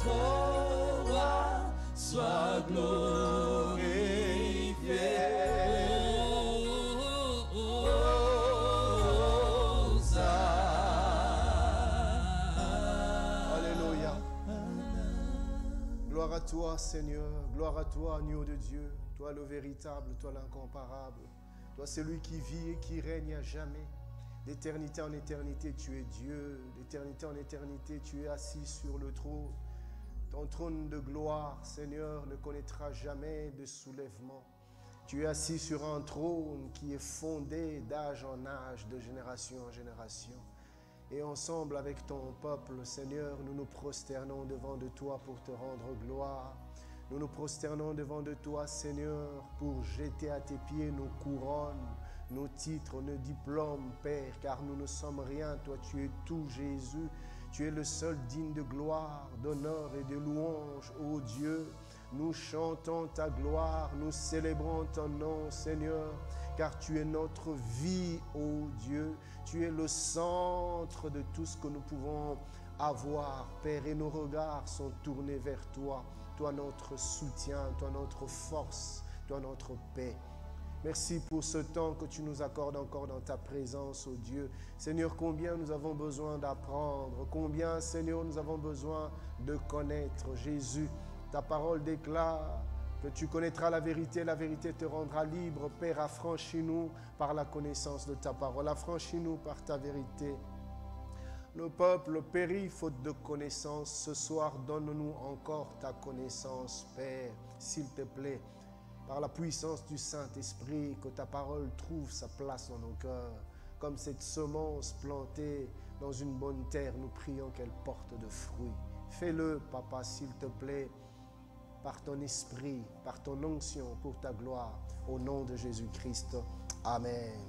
notre roi soit glorifié. Gloire à toi, Seigneur. Gloire à toi, agneau de Dieu. Toi le véritable, toi l'incomparable. Toi celui qui vit et qui règne à jamais. D'éternité en éternité, tu es Dieu. D'éternité en éternité, tu es assis sur le trône. Ton trône de gloire, Seigneur, ne connaîtra jamais de soulèvement. Tu es assis sur un trône qui est fondé d'âge en âge, de génération en génération. Et ensemble avec ton peuple, Seigneur, nous nous prosternons devant de toi pour te rendre gloire. Nous nous prosternons devant de toi, Seigneur, pour jeter à tes pieds nos couronnes, nos titres, nos diplômes, Père, car nous ne sommes rien. Toi, tu es tout, Jésus. Tu es le seul digne de gloire, d'honneur et de louange, ô Dieu. Nous chantons ta gloire, nous célébrons ton nom, Seigneur, car tu es notre vie, ô Dieu. Tu es le centre de tout ce que nous pouvons avoir, Père, et nos regards sont tournés vers toi. Toi, notre soutien, toi, notre force, toi, notre paix. Merci pour ce temps que tu nous accordes encore dans ta présence, ô Dieu. Seigneur, combien nous avons besoin d'apprendre, combien, Seigneur, nous avons besoin de connaître Jésus. Ta parole déclare que tu connaîtras la vérité te rendra libre. Père, affranchis-nous par la connaissance de ta parole, affranchis-nous par ta vérité. Le peuple périt faute de connaissance. Ce soir, donne-nous encore ta connaissance, Père, s'il te plaît. Par la puissance du Saint-Esprit, que ta parole trouve sa place dans nos cœurs. Comme cette semence plantée dans une bonne terre, nous prions qu'elle porte de fruits. Fais-le, Papa, s'il te plaît, par ton esprit, par ton onction, pour ta gloire, au nom de Jésus-Christ. Amen.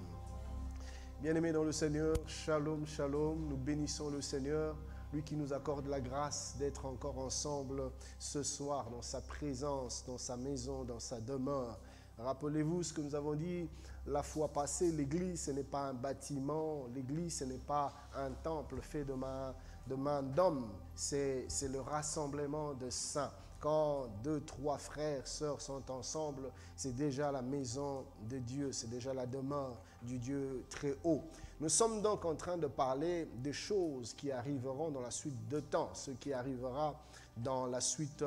Bien-aimés dans le Seigneur, shalom, shalom, nous bénissons le Seigneur, lui qui nous accorde la grâce d'être encore ensemble ce soir, dans sa présence, dans sa maison, dans sa demeure. Rappelez-vous ce que nous avons dit la fois passée, l'église ce n'est pas un bâtiment, l'église ce n'est pas un temple fait de main d'homme, c'est le rassemblement de saints. Quand 2, 3 frères, sœurs sont ensemble, c'est déjà la maison de Dieu, c'est déjà la demeure du Dieu très haut. Nous sommes donc en train de parler des choses qui arriveront dans la suite de temps, ce qui arrivera dans la suite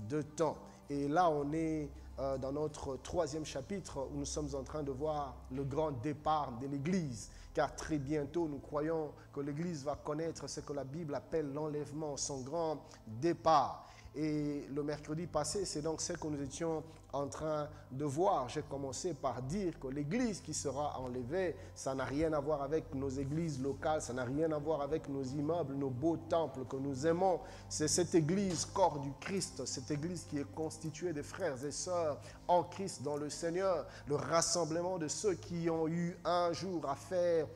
de temps. Et là, on est dans notre 3e chapitre où nous sommes en train de voir le grand départ de l'Église. Car très bientôt, nous croyons que l'Église va connaître ce que la Bible appelle l'enlèvement, son grand départ. Et le mercredi passé, c'est donc ce que nous étions en train de voir. J'ai commencé par dire que l'église qui sera enlevée, ça n'a rien à voir avec nos églises locales, ça n'a rien à voir avec nos immeubles, nos beaux temples que nous aimons. C'est cette église, corps du Christ, cette église qui est constituée de frères et sœurs en Christ dans le Seigneur, le rassemblement de ceux qui ont eu un jour à faire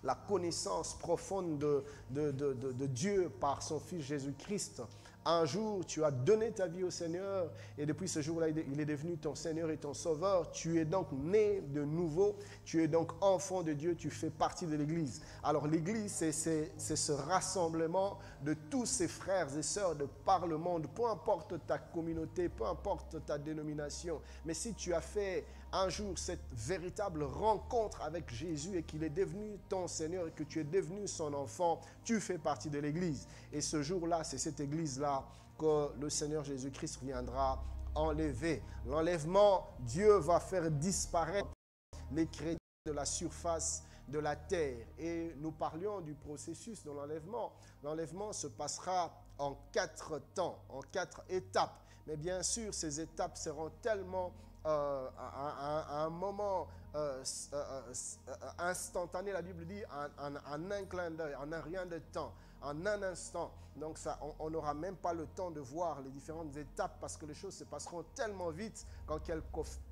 la connaissance profonde de Dieu par son Fils Jésus-Christ. Un jour, tu as donné ta vie au Seigneur et depuis ce jour-là, il est devenu ton Seigneur et ton Sauveur. Tu es donc né de nouveau, tu es donc enfant de Dieu, tu fais partie de l'Église. Alors l'Église, c'est ce rassemblement de tous ces frères et sœurs de par le monde, peu importe ta communauté, peu importe ta dénomination. Mais si tu as fait un jour cette véritable rencontre avec Jésus et qu'il est devenu ton Seigneur et que tu es devenu son enfant, tu fais partie de l'Église. Et ce jour-là, c'est cette Église-là que le Seigneur Jésus-Christ viendra enlever. L'enlèvement, Dieu va faire disparaître les chrétiens de la surface de la terre. Et nous parlions du processus de l'enlèvement. L'enlèvement se passera en 4 temps, en 4 étapes. Mais bien sûr, ces étapes seront tellement à un moment instantané, la Bible dit, en un clin d'œil, en un rien de temps, en un instant. Donc ça, on n'aura même pas le temps de voir les différentes étapes parce que les choses se passeront tellement vite qu'en quelques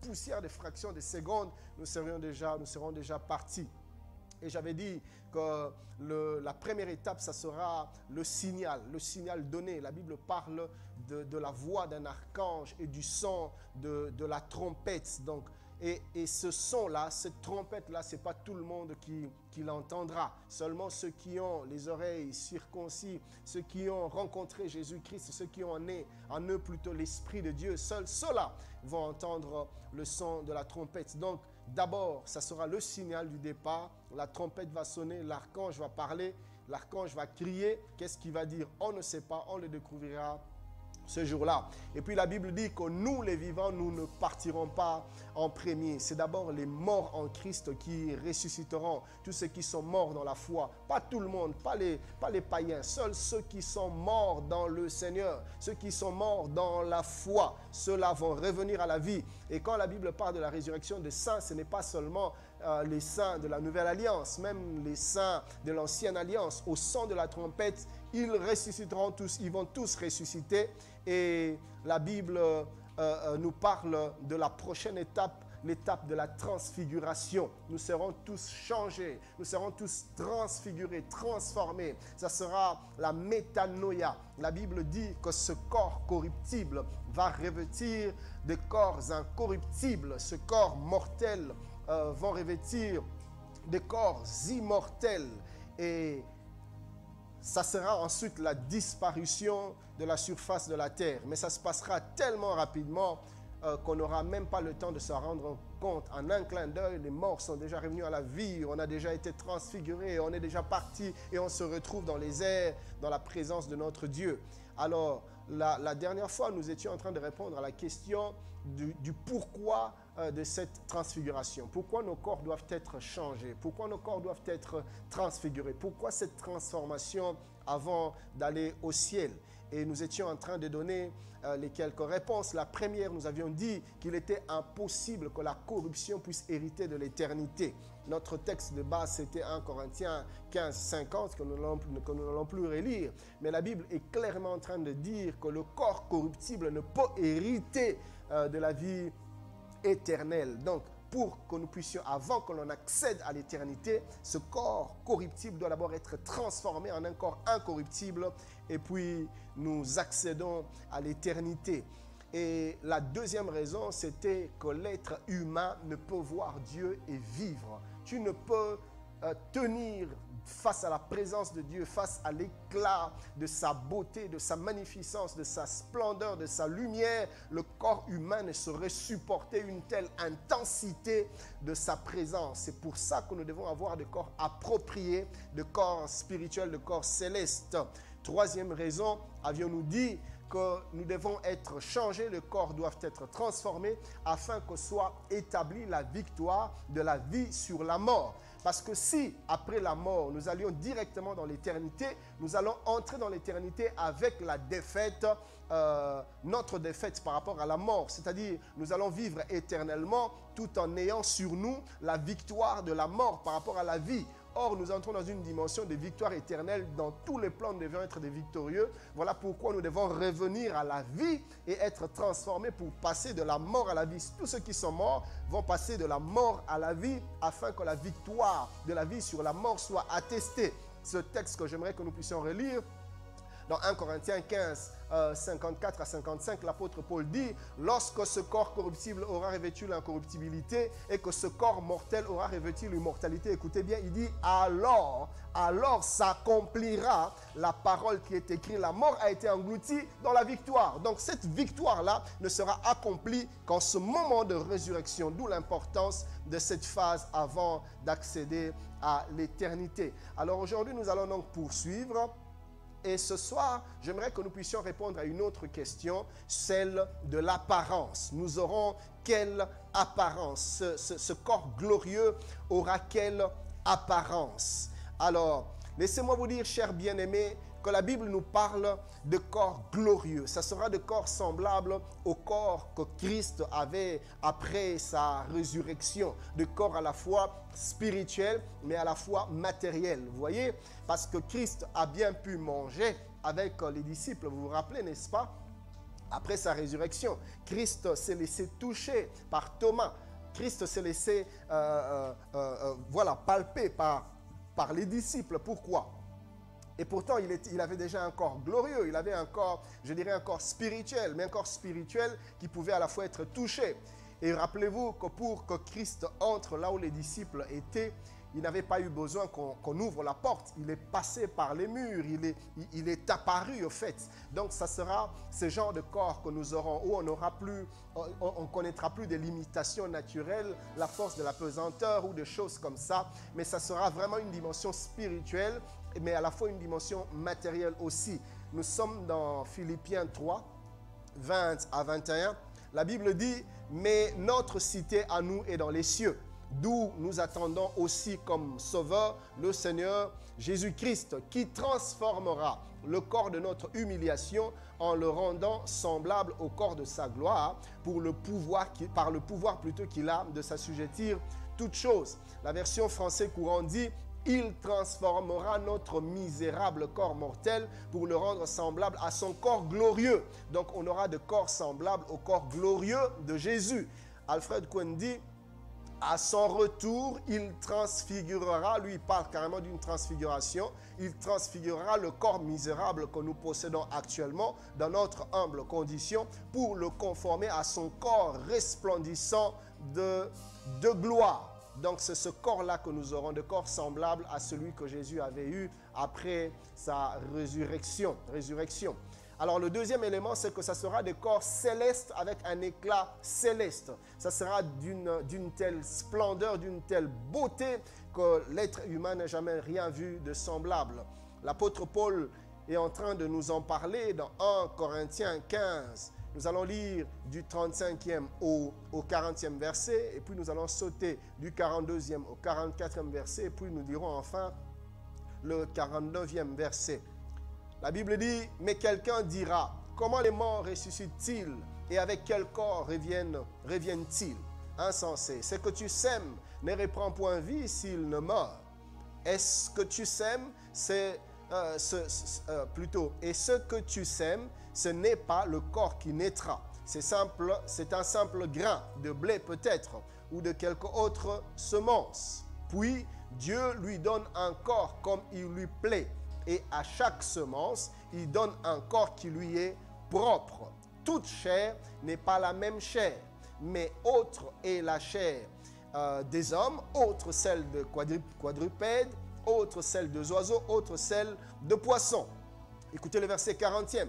poussières de fractions de secondes, nous serons déjà partis. Et j'avais dit que la première étape, ça sera le signal donné. La Bible parle de la voix d'un archange et du son de la trompette. Donc, Et ce son-là, cette trompette-là, ce n'est pas tout le monde qui l'entendra. Seulement ceux qui ont les oreilles circoncis, ceux qui ont rencontré Jésus-Christ, ceux qui ont en eux plutôt l'Esprit de Dieu, seuls ceux-là vont entendre le son de la trompette. Donc, d'abord, ça sera le signal du départ. La trompette va sonner, l'archange va parler, l'archange va crier. Qu'est-ce qu'il va dire? On ne sait pas, on le découvrira ce jour-là. Et puis la Bible dit que nous, les vivants, nous ne partirons pas en premier. C'est d'abord les morts en Christ qui ressusciteront. Tous ceux qui sont morts dans la foi. Pas tout le monde, pas les païens. Seuls ceux qui sont morts dans le Seigneur. Ceux qui sont morts dans la foi. Ceux-là vont revenir à la vie. Et quand la Bible parle de la résurrection des saints, ce n'est pas seulement les saints de la Nouvelle Alliance, même les saints de l'Ancienne Alliance. Au son de la trompette, ils ressusciteront tous, ils vont tous ressusciter. Et la Bible nous parle de la prochaine étape, l'étape de la transfiguration. Nous serons tous changés, nous serons tous transfigurés, transformés. Ça sera la métanoïa. La Bible dit que ce corps corruptible va revêtir des corps incorruptibles. Ce corps mortel vont revêtir des corps immortels. Et ça sera ensuite la disparition de la surface de la terre. Mais ça se passera tellement rapidement qu'on n'aura même pas le temps de se rendre compte. En un clin d'œil, les morts sont déjà revenus à la vie, on a déjà été transfigurés, on est déjà parti et on se retrouve dans les airs, dans la présence de notre Dieu. Alors, la dernière fois, nous étions en train de répondre à la question du pourquoi de cette transfiguration. Pourquoi nos corps doivent être changés? Pourquoi nos corps doivent être transfigurés? Pourquoi cette transformation avant d'aller au ciel? Et nous étions en train de donner les quelques réponses. La première, nous avions dit qu'il était impossible que la corruption puisse hériter de l'éternité. Notre texte de base, c'était 1 Corinthiens 15, 50, que nous n'allons plus relire. Mais la Bible est clairement en train de dire que le corps corruptible ne peut hériter de la vie éternelle. Donc, pour que nous puissions, avant que l'on accède à l'éternité, ce corps corruptible doit d'abord être transformé en un corps incorruptible et puis nous accédons à l'éternité. Et la deuxième raison, c'était que l'être humain ne peut voir Dieu et vivre. Tu ne peux tenir face à la présence de Dieu, face à l'éclat de sa beauté, de sa magnificence, de sa splendeur, de sa lumière. Le corps humain ne saurait supporter une telle intensité de sa présence. C'est pour ça que nous devons avoir des corps appropriés, des corps spirituels, des corps célestes. Troisième raison, avions-nous dit que nous devons être changés, les corps doivent être transformés afin que soit établie la victoire de la vie sur la mort. Parce que si, après la mort, nous allions directement dans l'éternité, nous allons entrer dans l'éternité avec la défaite, notre défaite par rapport à la mort. C'est-à-dire, nous allons vivre éternellement tout en ayant sur nous la victoire de la mort par rapport à la vie. Or, nous entrons dans une dimension de victoire éternelle. Dans tous les plans, nous devons être des victorieux. Voilà pourquoi nous devons revenir à la vie et être transformés pour passer de la mort à la vie. Tous ceux qui sont morts vont passer de la mort à la vie afin que la victoire de la vie sur la mort soit attestée. Ce texte que j'aimerais que nous puissions relire, dans 1 Corinthiens 15, 54 à 55, l'apôtre Paul dit « Lorsque ce corps corruptible aura revêtu l'incorruptibilité et que ce corps mortel aura revêtu l'immortalité, écoutez bien, il dit « Alors s'accomplira la parole qui est écrite, la mort a été engloutie dans la victoire. » Donc cette victoire-là ne sera accomplie qu'en ce moment de résurrection, d'où l'importance de cette phase avant d'accéder à l'éternité. Alors aujourd'hui, nous allons donc poursuivre. Et ce soir, j'aimerais que nous puissions répondre à une autre question, celle de l'apparence. Nous aurons quelle apparence? Ce corps glorieux aura quelle apparence? Alors, laissez-moi vous dire, chers bien-aimés, que la Bible nous parle de corps glorieux. Ça sera de corps semblables au corps que Christ avait après sa résurrection. De corps à la fois spirituel, mais à la fois matériel. Vous voyez? Parce que Christ a bien pu manger avec les disciples. Vous vous rappelez, n'est-ce pas? Après sa résurrection, Christ s'est laissé toucher par Thomas. Christ s'est laissé palper par les disciples. Pourquoi? Et pourtant, il avait déjà un corps glorieux, il avait un corps, je dirais un corps spirituel, mais un corps spirituel qui pouvait à la fois être touché. Et rappelez-vous que pour que Christ entre là où les disciples étaient, il n'avait pas eu besoin qu'on ouvre la porte. Il est passé par les murs, il est apparu au fait. Donc ça sera ce genre de corps que nous aurons, où on connaîtra plus des limitations naturelles, la force de la pesanteur ou des choses comme ça. Mais ça sera vraiment une dimension spirituelle, mais à la fois une dimension matérielle aussi. Nous sommes dans Philippiens 3, 20 à 21. La Bible dit, mais notre cité à nous est dans les cieux, d'où nous attendons aussi comme sauveur le Seigneur Jésus-Christ, qui transformera le corps de notre humiliation en le rendant semblable au corps de sa gloire, par le pouvoir plutôt qu'il a de s'assujettir toutes choses. La version français courant dit, il transformera notre misérable corps mortel pour le rendre semblable à son corps glorieux. Donc on aura de corps semblables au corps glorieux de Jésus. Alfred Cohen dit, à son retour, il transfigurera, lui il parle carrément d'une transfiguration, il transfigurera le corps misérable que nous possédons actuellement dans notre humble condition pour le conformer à son corps resplendissant de gloire. Donc c'est ce corps-là que nous aurons, de corps semblable à celui que Jésus avait eu après sa résurrection. Alors le deuxième élément, c'est que ça sera des corps célestes avec un éclat céleste. Ça sera d'une telle splendeur, d'une telle beauté que l'être humain n'a jamais rien vu de semblable. L'apôtre Paul est en train de nous en parler dans 1 Corinthiens 15. Nous allons lire du 35e au 40e verset, et puis nous allons sauter du 42e au 44e verset, et puis nous dirons enfin le 49e verset. La Bible dit, mais quelqu'un dira, comment les morts ressuscitent-ils et avec quel corps reviennent-ils? Insensé. Ce que tu sèmes ne reprend point vie s'il ne meurt. Est-ce que tu sèmes, et ce que tu sèmes, ce n'est pas le corps qui naîtra. C'est un simple grain de blé peut-être, ou de quelque autre semence. Puis Dieu lui donne un corps comme il lui plaît. Et à chaque semence, il donne un corps qui lui est propre. Toute chair n'est pas la même chair, mais autre est la chair des hommes, autre celle de quadrupèdes, autre celle des oiseaux, autre celle de poissons. Écoutez le verset 40e.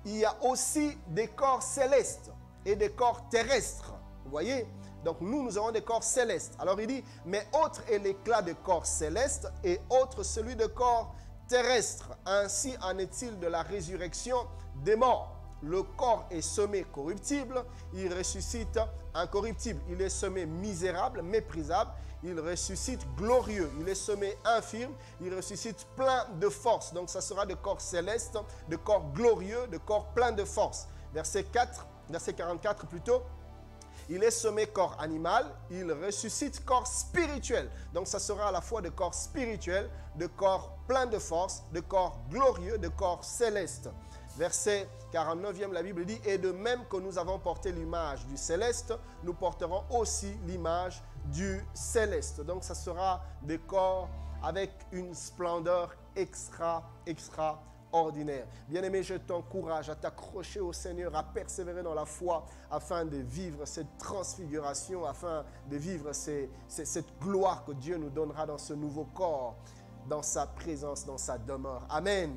Il y a aussi des corps célestes et des corps terrestres. Vous voyez? Donc nous avons des corps célestes. Alors il dit, mais autre est l'éclat des corps célestes et autre celui de corps terrestre. Ainsi en est-il de la résurrection des morts. Le corps est semé corruptible, il ressuscite incorruptible. Il est semé misérable, méprisable, il ressuscite glorieux. Il est semé infirme, il ressuscite plein de force. Donc ça sera de corps céleste, de corps glorieux, de corps plein de force. Verset 44 plutôt. Il est semé corps animal, il ressuscite corps spirituel. Donc ça sera à la fois de corps spirituel, de corps plein de force, de corps glorieux, de corps céleste. Verset 49e, la Bible dit, et de même que nous avons porté l'image du céleste, nous porterons aussi l'image du céleste. Donc ça sera des corps avec une splendeur extraordinaire. Bien-aimé, je t'encourage à t'accrocher au Seigneur, à persévérer dans la foi afin de vivre cette transfiguration, afin de vivre cette gloire que Dieu nous donnera dans ce nouveau corps, dans sa présence, dans sa demeure. Amen.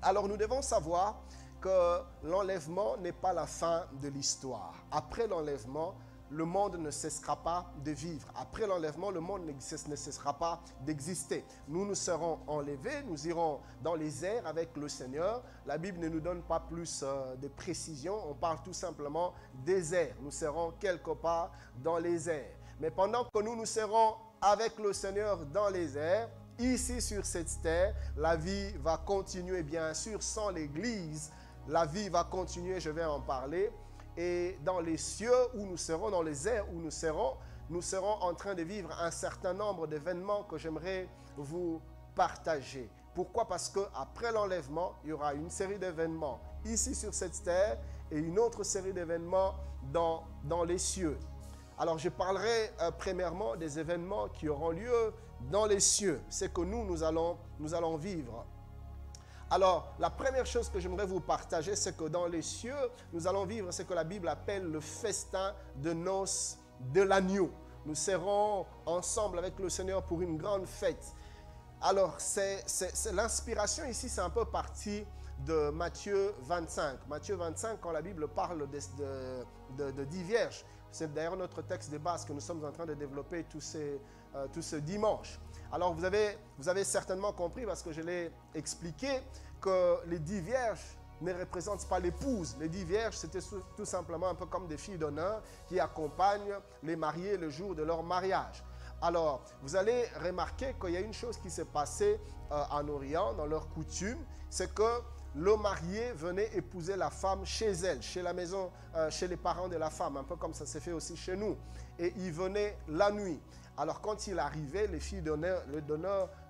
Alors nous devons savoir que l'enlèvement n'est pas la fin de l'histoire. Après l'enlèvement, le monde ne cessera pas de vivre. Après l'enlèvement, le monde ne cessera pas d'exister. Nous serons enlevés, nous irons dans les airs avec le Seigneur. La Bible ne nous donne pas plus de précision. On parle tout simplement des airs. Nous serons quelque part dans les airs. Mais pendant que nous serons avec le Seigneur dans les airs, ici sur cette terre, la vie va continuer, bien sûr, sans l'Église. La vie va continuer, je vais en parler. Et dans les cieux où nous serons, dans les airs où nous serons en train de vivre un certain nombre d'événements que j'aimerais vous partager. Pourquoi? Parce qu'après l'enlèvement, il y aura une série d'événements ici sur cette terre et une autre série d'événements dans les cieux. Alors je parlerai premièrement des événements qui auront lieu dans les cieux. C'est que nous allons vivre. Alors, la première chose que j'aimerais vous partager, c'est que dans les cieux, nous allons vivre ce que la Bible appelle le festin de noces de l'agneau. Nous serons ensemble avec le Seigneur pour une grande fête. Alors, l'inspiration ici, c'est un peu parti de Matthieu 25. Matthieu 25, quand la Bible parle de 10 vierges. C'est d'ailleurs notre texte de base que nous sommes en train de développer tout ce dimanche. Alors, vous avez certainement compris, parce que je l'ai expliqué, que les 10 vierges ne représentent pas l'épouse. Les 10 vierges, c'était tout simplement un peu comme des filles d'honneur qui accompagnent les mariés le jour de leur mariage. Alors, vous allez remarquer qu'il y a une chose qui s'est passée en Orient, dans leur coutume, c'est que le marié venait épouser la femme chez elle, chez la maison, chez les parents de la femme, un peu comme ça s'est fait aussi chez nous. Et il venait la nuit. Alors, quand il arrivait, les filles d'honneur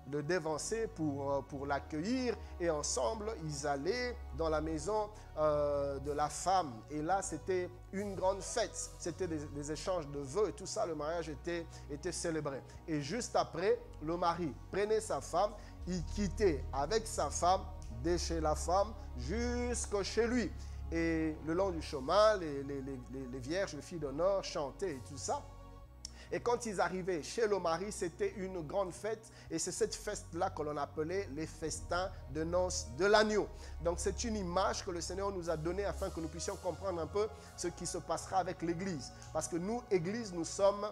le dévançaient pour l'accueillir, et ensemble, ils allaient dans la maison de la femme. Et là, c'était une grande fête. C'était des échanges de vœux et tout ça. Le mariage était célébré. Et juste après, le mari prenait sa femme, il quittait avec sa femme de chez la femme jusqu'à chez lui. Et le long du chemin, les vierges, les filles d'honneur chantaient et tout ça. Et quand ils arrivaient chez le mari, c'était une grande fête. Et c'est cette fête-là que l'on appelait les festins de noces de l'agneau. Donc c'est une image que le Seigneur nous a donnée afin que nous puissions comprendre un peu ce qui se passera avec l'Église. Parce que nous, Église, nous sommes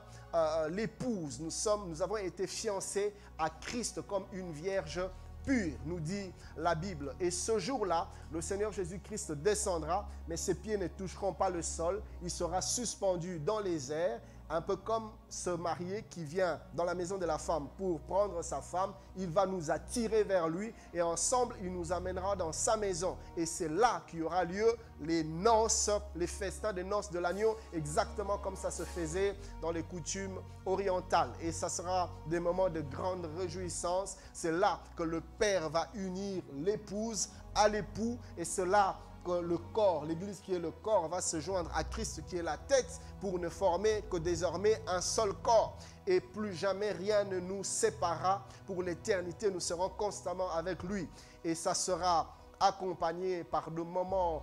l'épouse. Nous avons été fiancés à Christ comme une vierge pure, nous dit la Bible. Et ce jour-là, le Seigneur Jésus-Christ descendra, mais ses pieds ne toucheront pas le sol. Il sera suspendu dans les airs, un peu comme ce marié qui vient dans la maison de la femme pour prendre sa femme. Il va nous attirer vers lui et ensemble, il nous amènera dans sa maison. Et c'est là qu'il y aura lieu les noces, les festins des noces de l'agneau, exactement comme ça se faisait dans les coutumes orientales. Et ça sera des moments de grande réjouissance. C'est là que le Père va unir l'épouse à l'époux, et c'est là que le corps, l'Église qui est le corps, va se joindre à Christ qui est la tête pour ne former que désormais un seul corps. Et plus jamais rien ne nous séparera. Pour l'éternité, nous serons constamment avec lui. Et ça sera accompagné par de moments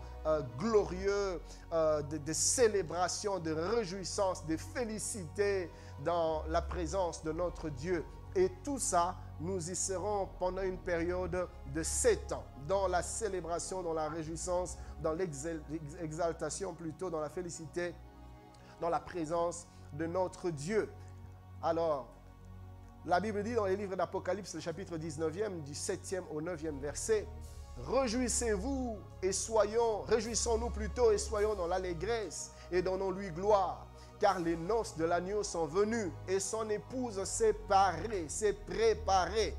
glorieux, de célébration, de réjouissance, de félicité dans la présence de notre Dieu. Et tout ça, nous y serons pendant une période de 7 ans, dans la célébration, dans la réjouissance, dans l'exaltation plutôt, dans la félicité, dans la présence de notre Dieu. Alors, la Bible dit dans les livres d'Apocalypse, le chapitre 19e, du 7e au 9e verset, « Réjouissez-vous et réjouissons-nous plutôt et soyons dans l'allégresse et donnons-lui gloire. Car les noces de l'agneau sont venues et son épouse s'est préparée.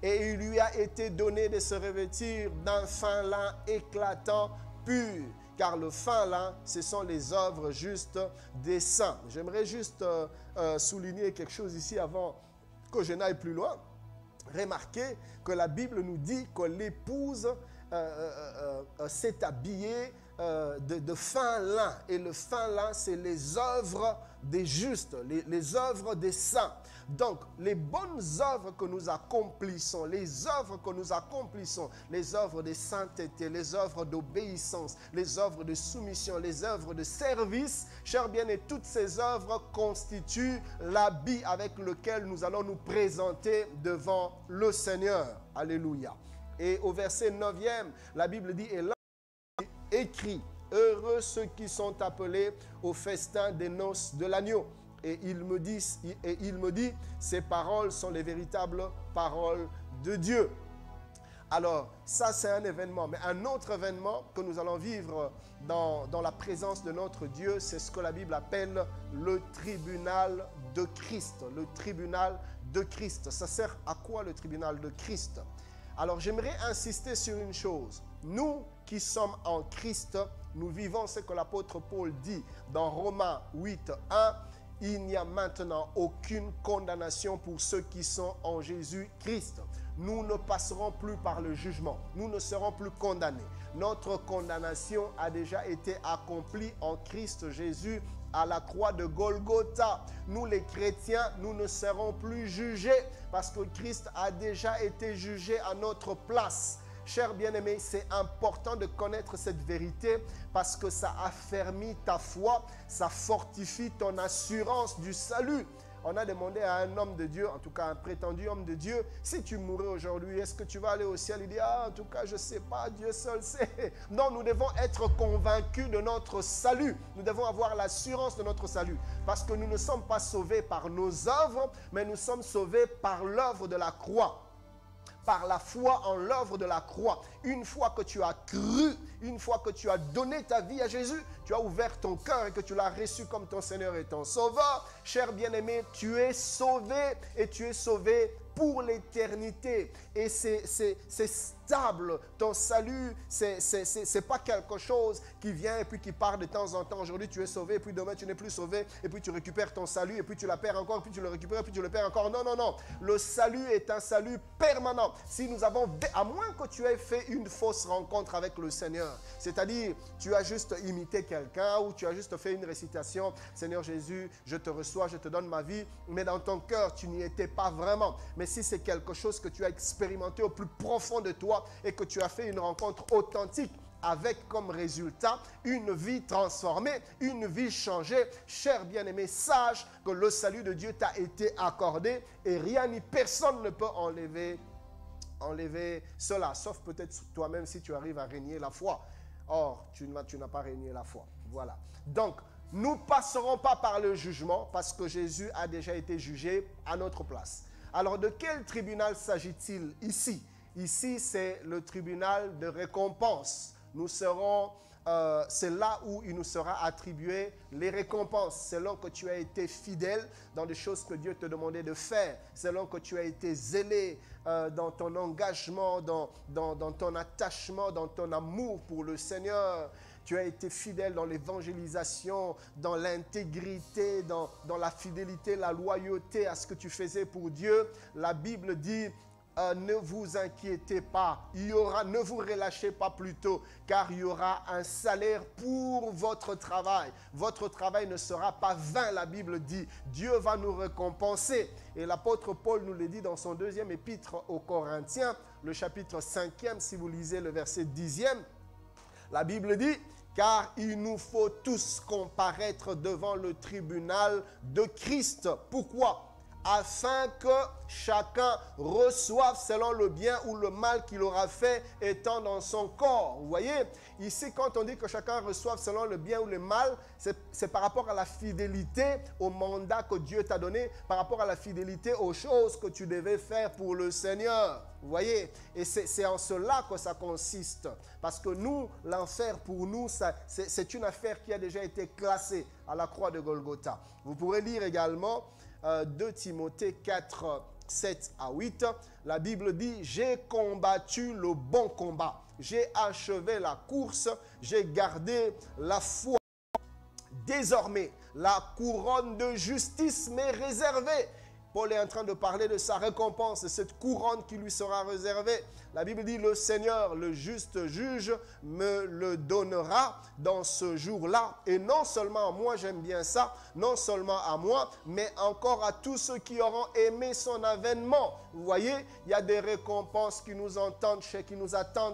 Et il lui a été donné de se revêtir d'un fin lin éclatant, pur. Car le fin lin, ce sont les œuvres justes des saints. » J'aimerais juste souligner quelque chose ici avant que je n'aille plus loin. Remarquez que la Bible nous dit que l'épouse s'est habillée de fin lin. Et le fin lin, c'est les œuvres des justes, les œuvres des saints. Donc, les bonnes œuvres que nous accomplissons, les œuvres de sainteté, les œuvres d'obéissance, les œuvres de soumission, les œuvres de service, chers bien-aimés, toutes ces œuvres constituent l'habit avec lequel nous allons nous présenter devant le Seigneur. Alléluia. Et au verset 9e, la Bible dit, « Et là, écrit, heureux ceux qui sont appelés au festin des noces de l'agneau. » Et il me dit, ces paroles sont les véritables paroles de Dieu. Alors, ça c'est un événement. Mais un autre événement que nous allons vivre dans la présence de notre Dieu, c'est ce que la Bible appelle le tribunal de Christ. Le tribunal de Christ. Ça sert à quoi le tribunal de Christ? Alors, j'aimerais insister sur une chose. Nous qui sommes en Christ, nous vivons ce que l'apôtre Paul dit dans Romains 8, 1. Il n'y a maintenant aucune condamnation pour ceux qui sont en Jésus-Christ. Nous ne passerons plus par le jugement. Nous ne serons plus condamnés. Notre condamnation a déjà été accomplie en Christ Jésus à la croix de Golgotha. Nous les chrétiens, nous ne serons plus jugés parce que Christ a déjà été jugé à notre place. Cher bien-aimé, c'est important de connaître cette vérité parce que ça affermit ta foi, ça fortifie ton assurance du salut. On a demandé à un homme de Dieu, en tout cas un prétendu homme de Dieu, si tu mourais aujourd'hui, est-ce que tu vas aller au ciel? Il dit, en tout cas, je ne sais pas, Dieu seul sait. Non, nous devons être convaincus de notre salut. Nous devons avoir l'assurance de notre salut. Parce que nous ne sommes pas sauvés par nos œuvres, mais nous sommes sauvés par l'œuvre de la croix. Par la foi en l'œuvre de la croix. Une fois que tu as cru, une fois que tu as donné ta vie à Jésus, tu as ouvert ton cœur et que tu l'as reçu comme ton Seigneur et ton Sauveur, cher bien-aimé, tu es sauvé et tu es sauvé pour l'éternité. Et c'est stable. Ton salut, c'est pas quelque chose qui vient et puis qui part de temps en temps. Aujourd'hui, tu es sauvé, et puis demain, tu n'es plus sauvé, et puis tu récupères ton salut, et puis tu la perds encore, et puis tu le récupères, et puis tu le perds encore. Non, non, non. Le salut est un salut permanent. Si nous avons, à moins que tu aies fait une fausse rencontre avec le Seigneur, c'est-à-dire, tu as juste imité quelqu'un, ou tu as juste fait une récitation, Seigneur Jésus, je te reçois, je te donne ma vie, mais dans ton cœur, tu n'y étais pas vraiment. Mais si c'est quelque chose que tu as expérimenté au plus profond de toi et que tu as fait une rencontre authentique avec comme résultat une vie transformée, une vie changée, cher bien-aimé, sache que le salut de Dieu t'a été accordé et rien ni personne ne peut enlever cela, sauf peut-être toi-même si tu arrives à régner la foi. Or, tu n'as pas régné la foi. Voilà. Donc, nous ne passerons pas par le jugement parce que Jésus a déjà été jugé à notre place. Alors, de quel tribunal s'agit-il ici? Ici, c'est le tribunal de récompense. Nous serons, c'est là où il nous sera attribué les récompenses, selon que tu as été fidèle dans des choses que Dieu te demandait de faire, selon que tu as été zélé dans ton engagement, dans ton attachement, dans ton amour pour le Seigneur. Tu as été fidèle dans l'évangélisation, dans l'intégrité, dans la fidélité, la loyauté à ce que tu faisais pour Dieu. La Bible dit, ne vous inquiétez pas, ne vous relâchez pas plutôt, car il y aura un salaire pour votre travail. Votre travail ne sera pas vain, la Bible dit. Dieu va nous récompenser. Et l'apôtre Paul nous le dit dans son deuxième épître aux Corinthiens, le chapitre 5e, si vous lisez le verset 10e. La Bible dit, car il nous faut tous comparaître devant le tribunal de Christ. Pourquoi? Afin que chacun reçoive selon le bien ou le mal qu'il aura fait étant dans son corps. Vous voyez, ici quand on dit que chacun reçoive selon le bien ou le mal, c'est par rapport à la fidélité au mandat que Dieu t'a donné, par rapport à la fidélité aux choses que tu devais faire pour le Seigneur. Vous voyez, et c'est en cela que ça consiste. Parce que nous, l'enfer pour nous, c'est une affaire qui a déjà été classée à la croix de Golgotha. Vous pourrez lire également 2 Timothée 4, 7 à 8, la Bible dit, j'ai combattu le bon combat, j'ai achevé la course, j'ai gardé la foi. Désormais, la couronne de justice m'est réservée. Paul est en train de parler de sa récompense, de cette couronne qui lui sera réservée. La Bible dit, le Seigneur, le juste juge, me le donnera dans ce jour-là. Et non seulement à moi, j'aime bien ça, non seulement à moi, mais encore à tous ceux qui auront aimé son avènement. Vous voyez, il y a des récompenses qui nous attendent,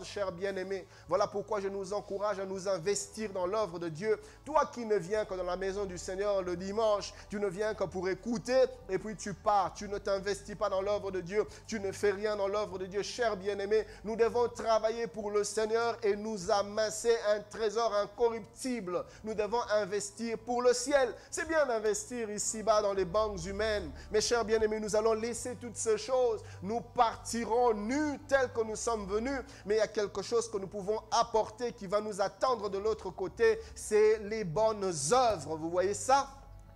chers bien-aimés. Voilà pourquoi je nous encourage à nous investir dans l'œuvre de Dieu. Toi qui ne viens que dans la maison du Seigneur le dimanche, tu ne viens que pour écouter et puis tu pars. Tu ne t'investis pas dans l'œuvre de Dieu, tu ne fais rien dans l'œuvre de Dieu. Chers bien-aimés, nous devons travailler pour le Seigneur et nous amasser un trésor incorruptible. Nous devons investir pour le ciel. C'est bien d'investir ici-bas dans les banques humaines. Mais chers bien-aimés, nous allons laisser toutes ces choses. Nous partirons nus tels que nous sommes venus. Mais il y a quelque chose que nous pouvons apporter qui va nous attendre de l'autre côté. C'est les bonnes œuvres. Vous voyez ça?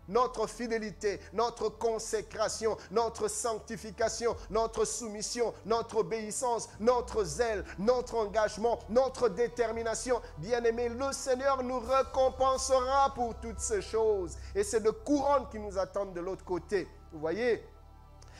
Notre fidélité, notre consécration, notre sanctification, notre soumission, notre obéissance, notre zèle, notre engagement, notre détermination. Bien-aimés, le Seigneur nous récompensera pour toutes ces choses. Et c'est de couronnes qui nous attendent de l'autre côté. Vous voyez?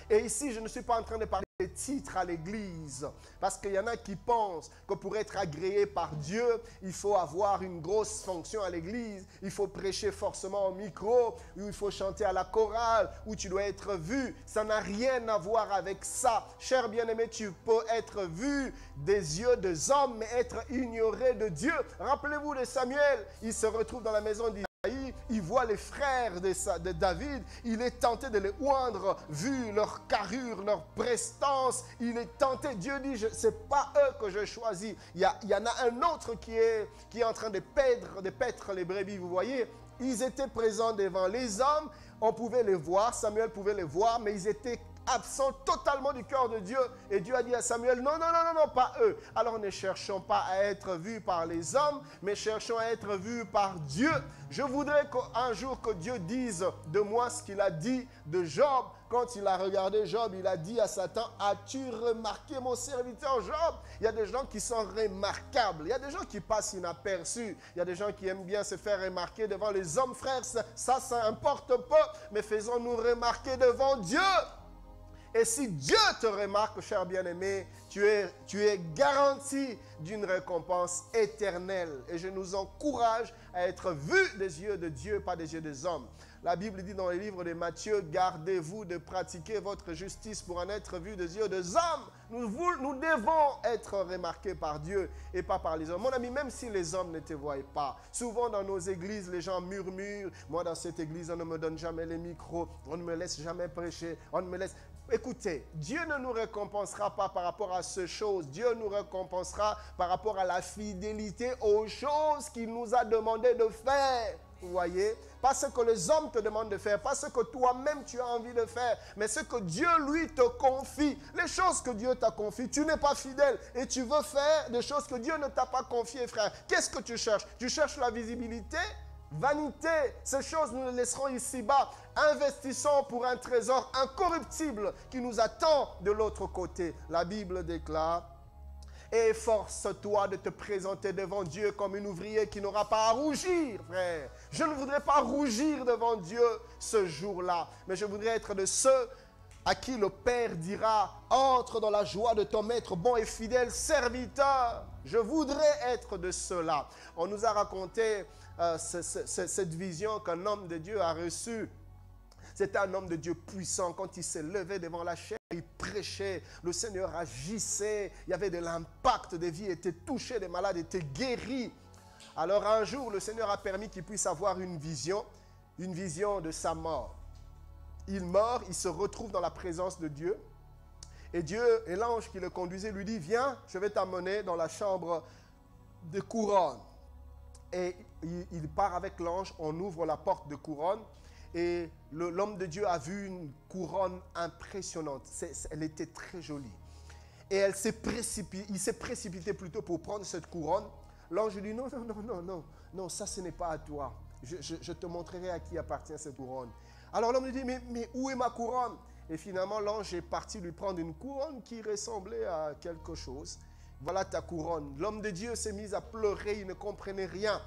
Et ici, je ne suis pas en train de parler des titres à l'église. Parce qu'il y en a qui pensent que pour être agréé par Dieu, il faut avoir une grosse fonction à l'église, il faut prêcher forcément au micro, ou il faut chanter à la chorale, où tu dois être vu. Ça n'a rien à voir avec ça. Cher bien-aimé, tu peux être vu des yeux des hommes, mais être ignoré de Dieu. Rappelez-vous de Samuel, il se retrouve dans la maison d'Isaïe. Il voit les frères de David, il est tenté de les oindre, vu leur carrure, leur prestance, il est tenté. Dieu dit, ce n'est pas eux que je choisis. Il y en a un autre qui est en train de paître les brebis, vous voyez. Ils étaient présents devant les hommes, on pouvait les voir, Samuel pouvait les voir, mais ils étaient absents totalement du cœur de Dieu. Et Dieu a dit à Samuel, non, pas eux. Alors ne cherchons pas à être vus par les hommes, mais cherchons à être vus par Dieu. Je voudrais qu'un jour que Dieu dise de moi ce qu'il a dit de Job. Quand il a regardé Job, il a dit à Satan, as-tu remarqué mon serviteur Job? Il y a des gens qui sont remarquables. Il y a des gens qui passent inaperçus. Il y a des gens qui aiment bien se faire remarquer devant les hommes. Frères, ça importe pas. Mais faisons-nous remarquer devant Dieu. Et si Dieu te remarque, cher bien-aimé, tu es garanti d'une récompense éternelle. Et je nous encourage à être vus des yeux de Dieu, pas des yeux des hommes. La Bible dit dans le livre de Matthieu, gardez-vous de pratiquer votre justice pour en être vus des yeux des hommes. Nous devons être remarqués par Dieu et pas par les hommes. Mon ami, même si les hommes ne te voient pas, souvent dans nos églises, les gens murmurent. Moi, dans cette église, on ne me donne jamais les micros, on ne me laisse jamais prêcher, on ne me laisse... Écoutez, Dieu ne nous récompensera pas par rapport à ces choses. Dieu nous récompensera par rapport à la fidélité aux choses qu'il nous a demandé de faire. Vous voyez? Pas ce que les hommes te demandent de faire, pas ce que toi-même tu as envie de faire, mais ce que Dieu, lui, te confie. Les choses que Dieu t'a confiées, tu n'es pas fidèle et tu veux faire des choses que Dieu ne t'a pas confiées, frère. Qu'est-ce que tu cherches? Tu cherches la visibilité? Vanité, ces choses nous les laisserons ici-bas. Investissons pour un trésor incorruptible qui nous attend de l'autre côté. La Bible déclare, efforce-toi de te présenter devant Dieu comme un ouvrier qui n'aura pas à rougir, frère. Je ne voudrais pas rougir devant Dieu ce jour-là, mais je voudrais être de ceux à qui le Père dira, entre dans la joie de ton maître, bon et fidèle serviteur. Je voudrais être de ceux-là. On nous a raconté cette vision qu'un homme de Dieu a reçue. C'était un homme de Dieu puissant. Quand il s'est levé devant la chair, il prêchait, le Seigneur agissait, il y avait de l'impact, des vies étaient touchées, des malades étaient guéris. Alors un jour, le Seigneur a permis qu'il puisse avoir une vision de sa mort. Il meurt, il se retrouve dans la présence de Dieu. Et Dieu, et l'ange qui le conduisait, lui dit, viens, je vais t'amener dans la chambre de couronne. Et il part avec l'ange, on ouvre la porte de couronne. Et l'homme de Dieu a vu une couronne impressionnante. Elle était très jolie. Et il s'est précipité plutôt pour prendre cette couronne. L'ange lui dit, non, ça ce n'est pas à toi. Je te montrerai à qui appartient cette couronne. Alors l'homme lui dit, mais où est ma couronne? Et finalement, l'ange est parti lui prendre une couronne qui ressemblait à quelque chose. Voilà ta couronne. L'homme de Dieu s'est mis à pleurer, il ne comprenait rien.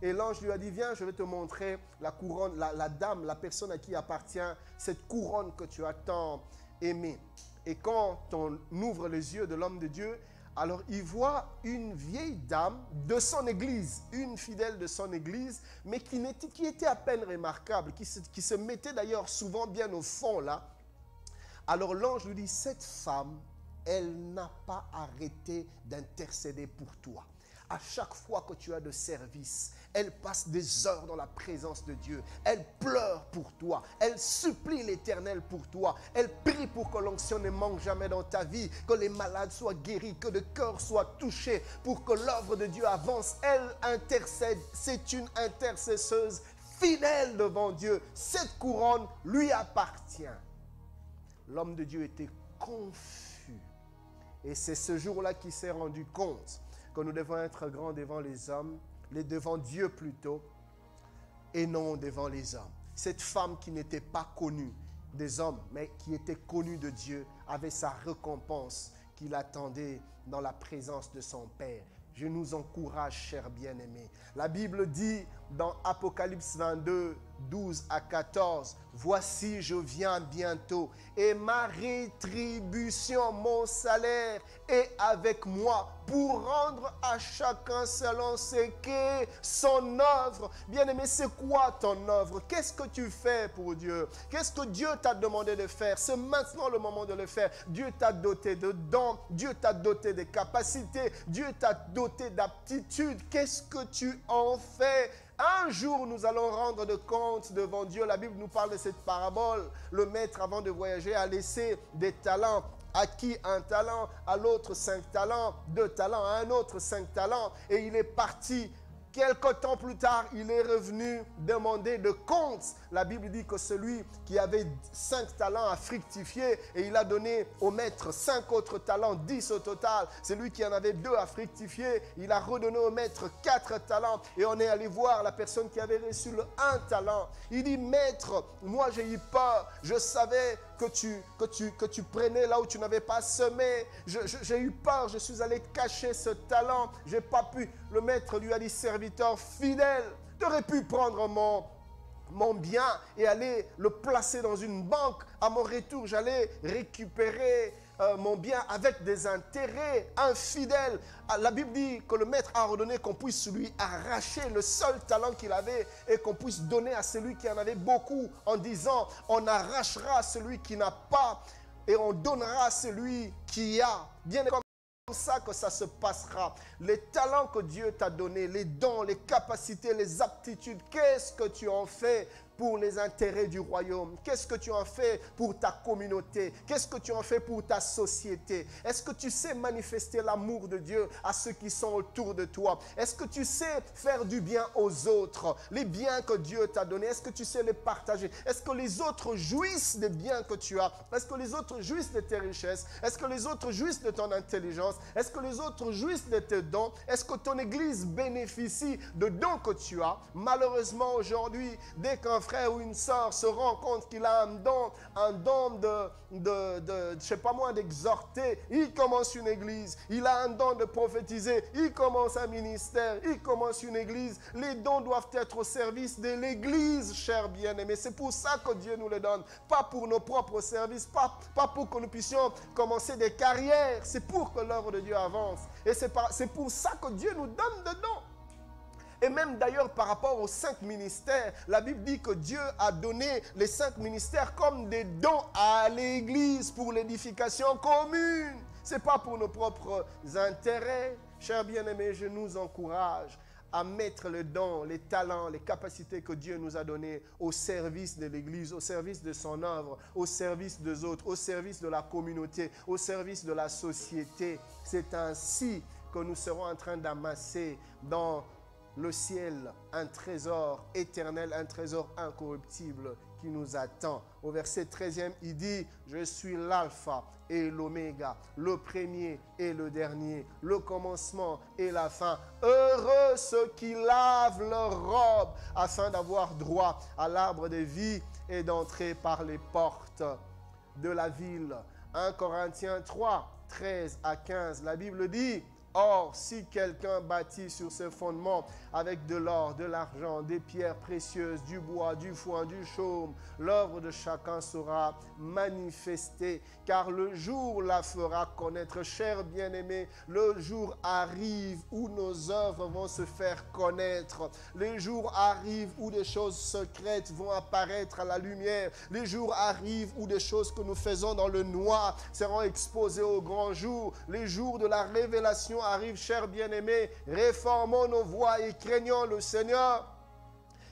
Et l'ange lui a dit, viens, je vais te montrer la couronne, la dame, la personne à qui appartient cette couronne que tu as tant aimée. Et quand on ouvre les yeux de l'homme de Dieu, alors il voit une vieille dame de son église, une fidèle de son église, mais qui était à peine remarquable, qui se mettait d'ailleurs souvent bien au fond là. Alors l'ange lui dit, cette femme, elle n'a pas arrêté d'intercéder pour toi. À chaque fois que tu as de service, elle passe des heures dans la présence de Dieu. Elle pleure pour toi. Elle supplie l'Éternel pour toi. Elle prie pour que l'onction ne manque jamais dans ta vie, que les malades soient guéris, que le cœur soit touché, pour que l'œuvre de Dieu avance. Elle intercède. C'est une intercesseuse fidèle devant Dieu. Cette couronne lui appartient. L'homme de Dieu était confus. Et c'est ce jour-là qu'il s'est rendu compte que nous devons être grands devant les hommes, devant Dieu plutôt, et non devant les hommes. Cette femme qui n'était pas connue des hommes, mais qui était connue de Dieu, avait sa récompense qui l'attendait dans la présence de son Père. Je nous encourage, chers bien-aimés. La Bible dit dans Apocalypse 22, 12 à 14. Voici, je viens bientôt et ma rétribution, mon salaire est avec moi pour rendre à chacun selon ce qu'est son œuvre. Bien-aimé, c'est quoi ton œuvre? Qu'est-ce que tu fais pour Dieu? Qu'est-ce que Dieu t'a demandé de faire? C'est maintenant le moment de le faire. Dieu t'a doté de dons, Dieu t'a doté de capacités, Dieu t'a doté d'aptitudes. Qu'est-ce que tu en fais? Un jour, nous allons rendre de compte devant Dieu. La Bible nous parle de cette parabole. Le maître, avant de voyager, a laissé des talents. À qui un talent, à l'autre 5 talents, 2 talents, à un autre 5 talents. Et il est parti. Quelque temps plus tard, il est revenu demander de compte. La Bible dit que celui qui avait 5 talents a fructifié et il a donné au maître 5 autres talents, 10 au total. Celui qui en avait 2 a fructifié, il a redonné au maître 4 talents. Et on est allé voir la personne qui avait reçu le 1 talent. Il dit, maître, moi j'ai eu peur, je savais que tu prenais là où tu n'avais pas semé. J'ai eu peur, je suis allé cacher ce talent, je n'ai pas pu. Le maître lui a dit, serviteur fidèle, tu aurais pu prendre mon bien et aller le placer dans une banque. À mon retour, j'allais récupérer mon bien avec des intérêts. Infidèle. La Bible dit que le maître a ordonné qu'on puisse lui arracher le seul talent qu'il avait et qu'on puisse donner à celui qui en avait beaucoup, en disant, on arrachera à celui qui n'a pas et on donnera à celui qui a. Bien comme ça que ça se passera. Les talents que Dieu t'a donnés, les dons, les capacités, les aptitudes, qu'est-ce que tu en fais pour les intérêts du royaume? Qu'est-ce que tu en fais pour ta communauté? Qu'est-ce que tu en fais pour ta société? Est-ce que tu sais manifester l'amour de Dieu à ceux qui sont autour de toi? Est-ce que tu sais faire du bien aux autres? Les biens que Dieu t'a donnés, est-ce que tu sais les partager? Est-ce que les autres jouissent des biens que tu as? Est-ce que les autres jouissent de tes richesses? Est-ce que les autres jouissent de ton intelligence? Est-ce que les autres jouissent de tes dons? Est-ce que ton église bénéficie de dons que tu as? Malheureusement, aujourd'hui, dès qu'un frère ou une sœur se rend compte qu'il a un don je sais pas moi, d'exhorter, il commence une église. Il a un don de prophétiser, il commence un ministère, il commence une église. Les dons doivent être au service de l'église, chers bien-aimés. C'est pour ça que Dieu nous les donne. Pas pour nos propres services, pas pour que nous puissions commencer des carrières. C'est pour que l'œuvre de Dieu avance. Et c'est pour ça que Dieu nous donne des dons. Et même d'ailleurs par rapport aux 5 ministères, la Bible dit que Dieu a donné les 5 ministères comme des dons à l'église pour l'édification commune. Ce n'est pas pour nos propres intérêts. Chers bien-aimés, je nous encourage à mettre les dons, les talents, les capacités que Dieu nous a donnés au service de l'église, au service de son œuvre, au service des autres, au service de la communauté, au service de la société. C'est ainsi que nous serons en train d'amasser dans le ciel, un trésor éternel, un trésor incorruptible qui nous attend. Au verset 13e, il dit, je suis l'alpha et l'oméga, le premier et le dernier, le commencement et la fin. Heureux ceux qui lavent leurs robes afin d'avoir droit à l'arbre de vie et d'entrer par les portes de la ville. 1 Corinthiens 3, 13 à 15, la Bible dit, or, si quelqu'un bâtit sur ce fondement avec de l'or, de l'argent, des pierres précieuses, du bois, du foin, du chaume, l'œuvre de chacun sera manifestée, car le jour la fera connaître. Chers bien-aimés, le jour arrive où nos œuvres vont se faire connaître. Les jours arrivent où des choses secrètes vont apparaître à la lumière. Les jours arrivent où des choses que nous faisons dans le noir seront exposées au grand jour. Les jours de la révélation arrive, chers bien-aimés, réformons nos voies et craignons le Seigneur,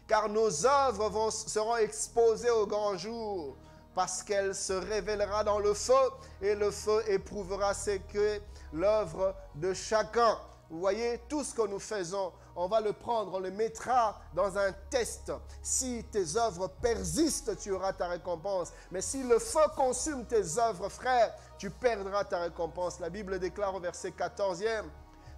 car nos œuvres seront exposées au grand jour, parce qu'elle se révélera dans le feu, et le feu éprouvera ce que l'œuvre de chacun. Vous voyez, tout ce que nous faisons, on va le prendre, on le mettra dans un test. Si tes œuvres persistent, tu auras ta récompense. Mais si le feu consume tes œuvres, frère, tu perdras ta récompense. La Bible déclare au verset 14e,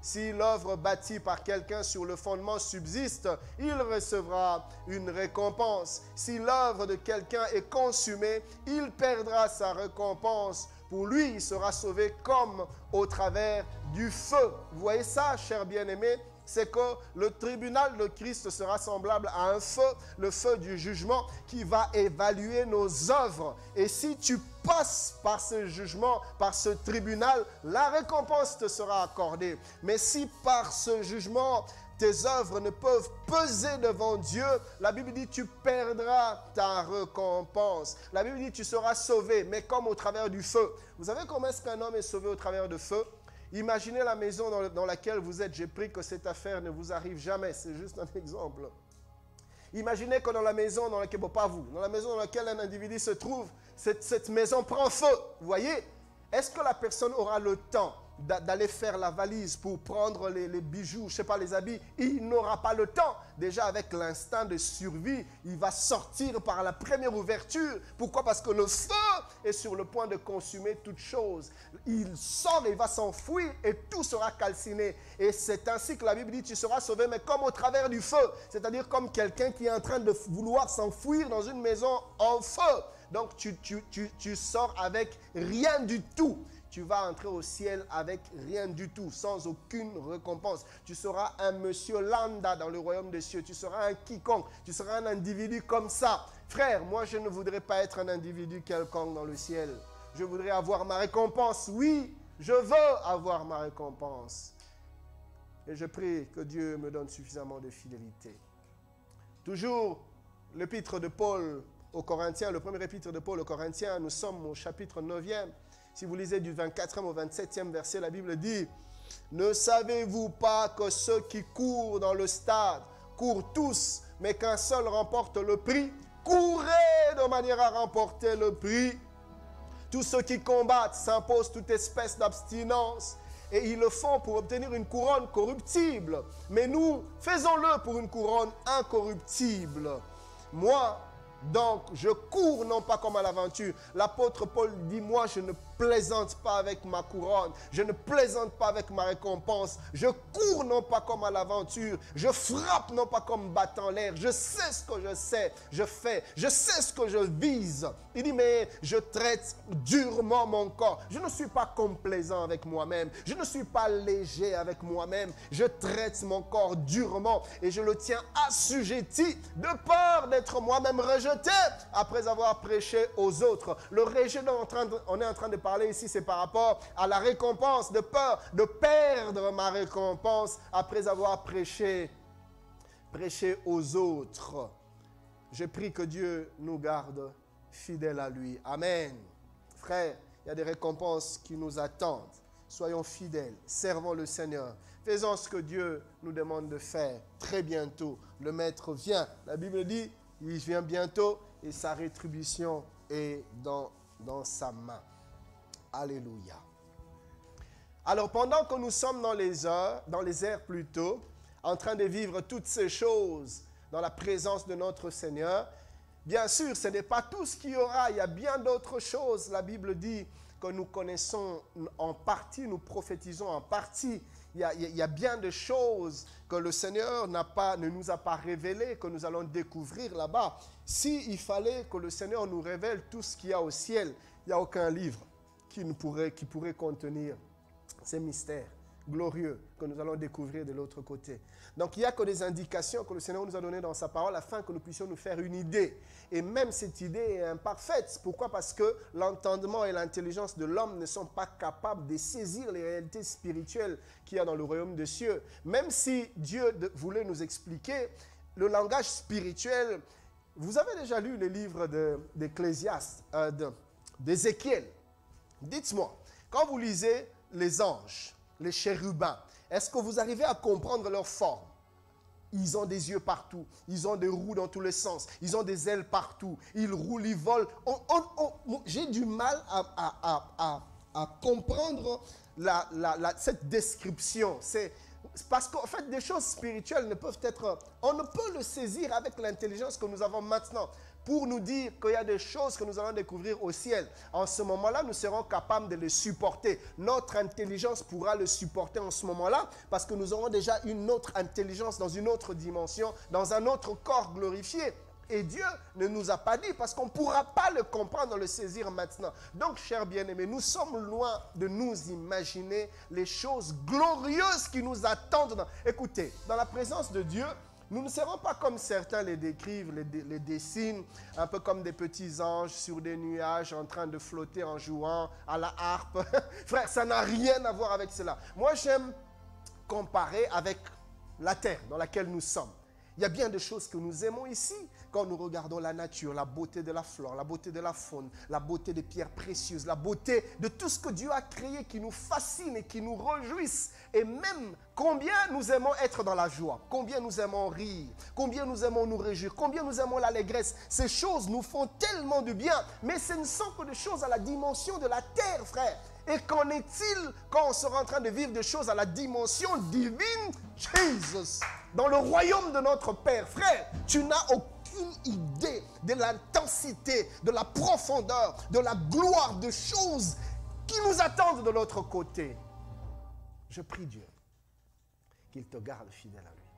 si l'œuvre bâtie par quelqu'un sur le fondement subsiste, il recevra une récompense. Si l'œuvre de quelqu'un est consumée, il perdra sa récompense. Pour lui, il sera sauvé comme au travers du feu. Vous voyez ça, chers bien-aimés? c'est que le tribunal de Christ sera semblable à un feu, le feu du jugement qui va évaluer nos œuvres. Et si tu passes par ce jugement, par ce tribunal, la récompense te sera accordée. Mais si par ce jugement, tes œuvres ne peuvent peser devant Dieu, la Bible dit tu perdras ta récompense. La Bible dit tu seras sauvé, mais comme au travers du feu. Vous savez comment est-ce qu'un homme est sauvé au travers du feu? Imaginez la maison dans laquelle vous êtes. J'ai pris que cette affaire ne vous arrive jamais. C'est juste un exemple. Imaginez que dans la maison dans laquelle, bon, pas vous, dans la maison dans laquelle un individu se trouve, cette maison prend feu. Vous voyez? Est-ce que la personne aura le temps d'aller faire la valise pour prendre les bijoux, je ne sais pas, les habits? Il n'aura pas le temps. Déjà avec l'instinct de survie, il va sortir par la première ouverture. Pourquoi? Parce que le feu est sur le point de consumer toute chose. Il sort et il va s'enfuir et tout sera calciné. Et c'est ainsi que la Bible dit tu seras sauvé, mais comme au travers du feu. C'est-à-dire comme quelqu'un qui est en train de vouloir s'enfuir dans une maison en feu. Donc tu sors avec rien du tout. Tu vas entrer au ciel avec rien du tout, sans aucune récompense. Tu seras un monsieur lambda dans le royaume des cieux. Tu seras un quiconque. Tu seras un individu comme ça. Frère, moi je ne voudrais pas être un individu quelconque dans le ciel. Je voudrais avoir ma récompense. Oui, je veux avoir ma récompense. Et je prie que Dieu me donne suffisamment de fidélité. Toujours l'épître de Paul aux Corinthiens, le premier épître de Paul aux Corinthiens, nous sommes au chapitre 9e. Si vous lisez du 24e au 27e verset, la Bible dit « Ne savez-vous pas que ceux qui courent dans le stade courent tous, mais qu'un seul remporte le prix? Courez de manière à remporter le prix. Tous ceux qui combattent s'imposent toute espèce d'abstinence, et ils le font pour obtenir une couronne corruptible. Mais nous, faisons-le pour une couronne incorruptible. Moi, donc, je cours non pas comme à l'aventure. L'apôtre Paul dit, moi, je ne plaisante pas avec ma couronne. Je ne plaisante pas avec ma récompense. Je cours non pas comme à l'aventure. Je frappe non pas comme battant l'air. Je sais ce que je sais, je fais. Je sais ce que je vise. Il dit, mais je traite durement mon corps. Je ne suis pas complaisant avec moi-même. Je ne suis pas léger avec moi-même. Je traite mon corps durement et je le tiens assujetti de peur d'être moi-même rejeté après avoir prêché aux autres. Le rejet dont on est en train de parler ici, c'est par rapport à la récompense, de peur de perdre ma récompense après avoir prêché aux autres. Je prie que Dieu nous garde fidèles à lui. Amen. Frères, il y a des récompenses qui nous attendent. Soyons fidèles, servons le Seigneur. Faisons ce que Dieu nous demande de faire. Très bientôt, le Maître vient. La Bible dit, il vient bientôt et sa rétribution est dans sa main. Alléluia. Alors, pendant que nous sommes dans les airs plutôt, en train de vivre toutes ces choses dans la présence de notre Seigneur, bien sûr, ce n'est pas tout ce qu'il y aura. Il y a bien d'autres choses. La Bible dit que nous connaissons en partie, nous prophétisons en partie. Il y a bien de choses que le Seigneur ne nous a pas révélées, que nous allons découvrir là-bas. S'il fallait que le Seigneur nous révèle tout ce qu'il y a au ciel, il n'y a aucun livre qui pourrait contenir ces mystères glorieux que nous allons découvrir de l'autre côté. Donc, il n'y a que des indications que le Seigneur nous a données dans sa parole afin que nous puissions nous faire une idée. Et même cette idée est imparfaite. Pourquoi? Parce que l'entendement et l'intelligence de l'homme ne sont pas capables de saisir les réalités spirituelles qu'il y a dans le royaume des cieux. Même si Dieu voulait nous expliquer le langage spirituel. Vous avez déjà lu le livre d'Ecclésiaste, d'Ézéchiel. Dites-moi, quand vous lisez les anges, les chérubins, est-ce que vous arrivez à comprendre leur forme? Ils ont des yeux partout, ils ont des roues dans tous les sens, ils ont des ailes partout, ils roulent, ils volent. J'ai du mal à comprendre cette description. C'est parce qu'en fait, des choses spirituelles ne peuvent être... On ne peut le saisir avec l'intelligence que nous avons maintenant. Pour nous dire qu'il y a des choses que nous allons découvrir au ciel. En ce moment-là, nous serons capables de les supporter. Notre intelligence pourra le supporter en ce moment-là parce que nous aurons déjà une autre intelligence dans une autre dimension, dans un autre corps glorifié. Et Dieu ne nous a pas dit, parce qu'on ne pourra pas le comprendre, le saisir maintenant. Donc, chers bien-aimés, nous sommes loin de nous imaginer les choses glorieuses qui nous attendent. Écoutez, dans la présence de Dieu, nous ne serons pas comme certains les décrivent, les dessinent, un peu comme des petits anges sur des nuages en train de flotter en jouant à la harpe. Frère, ça n'a rien à voir avec cela. Moi, j'aime comparer avec la terre dans laquelle nous sommes. Il y a bien des choses que nous aimons ici quand nous regardons la nature, la beauté de la flore, la beauté de la faune, la beauté des pierres précieuses, la beauté de tout ce que Dieu a créé qui nous fascine et qui nous réjouisse. Et même combien nous aimons être dans la joie, combien nous aimons rire, combien nous aimons nous réjouir, combien nous aimons l'allégresse. Ces choses nous font tellement de bien, mais ce ne sont que des choses à la dimension de la terre, frère. Et qu'en est-il quand on sera en train de vivre des choses à la dimension divine? Jesus, dans le royaume de notre Père, frère, tu n'as aucune idée de l'intensité, de la profondeur, de la gloire, de choses qui nous attendent de l'autre côté. Je prie Dieu qu'il te garde fidèle à lui,